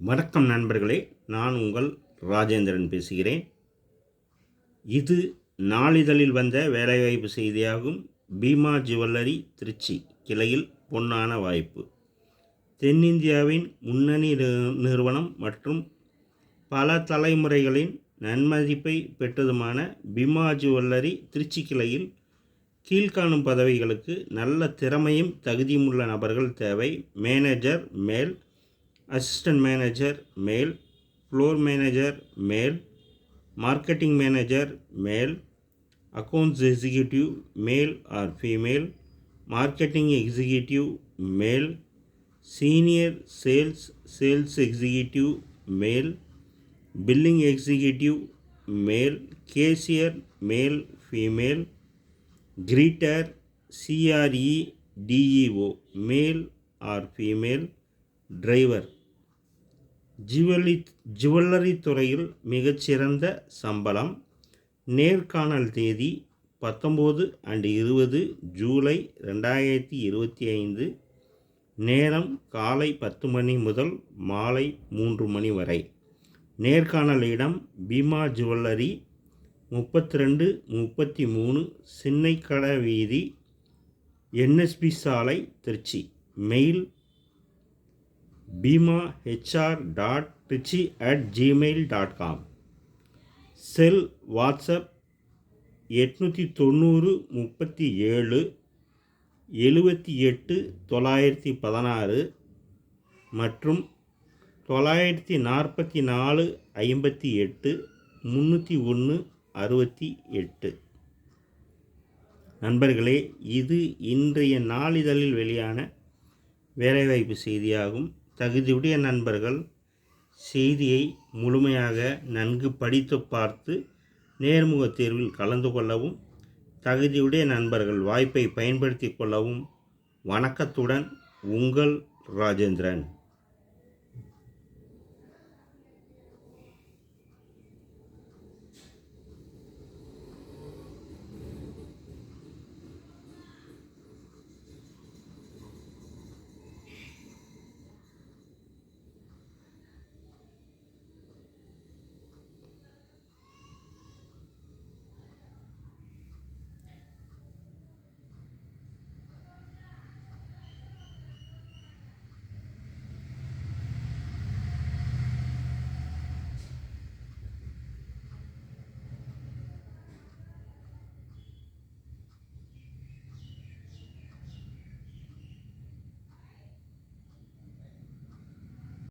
வணக்கம் நண்பர்களே, நான் உங்கள் ராஜேந்திரன் பேசுகிறேன். இது நாளிதழில் வந்த வேலைவாய்ப்பு செய்தியாகும். பீமா ஜுவல்லரி திருச்சி கிளையில் பொன்னான வாய்ப்பு. தென்னிந்தியாவின் முன்னணி நிறுவனம் மற்றும் பல தலைமுறைகளின் நன்மதிப்பை பெற்றதுமான பீமா ஜுவல்லரி திருச்சி கிளையில் கீழ்காணும் பதவிகளுக்கு நல்ல திறமையும் தகுதியுமுள்ள நபர்கள் தேவை. மேனேஜர் மேல், அசிஸ்டன்ட் மேனேஜர் மேல், ஃப்ளோர் மேனேஜர் மேல், மார்க்கெட்டிங் மேனேஜர் மேல், accounts executive male or female, marketing executive மேல், சீனியர் சேல்ஸ் எக்ஸிக்யூட்டிவ் மேல், பில்லிங் எக்ஸிக்யூட்டிவ் மேல், cashier male female, greater, CRE DEO male or female, driver. Jewellery துறையில் மிகச்சிறந்த சம்பளம். நேர்காணல் தேதி 19 and 20 ஜூலை 2025. நேரம் காலை 10 மணி முதல் மாலை 3 மணி வரை. நேர்காணல் இடம் பீமா ஜுவல்லரி 32-33 சின்னைக்கடை வீதி, NSB சாலை, திருச்சி. Mail bima.hr.trichy@gmail.com. செல் வாட்ஸ்அப் 890 37 78 916 மற்றும் 944 58 301 68. நண்பர்களே, இது இன்றைய நாளிதழில் வெளியான வேலைவாய்ப்பு செய்தியாகும். தகுதியுடைய நண்பர்கள் செய்தியை முழுமையாக நன்கு படித்து பார்த்து நேர்முக தேர்வில் கலந்து கொள்ளவும், தகுதியுடைய நண்பர்கள் வாய்ப்பை பயன்படுத்தி கொள்ளவும். வணக்கத்துடன் உங்கள் ராஜேந்திரன்.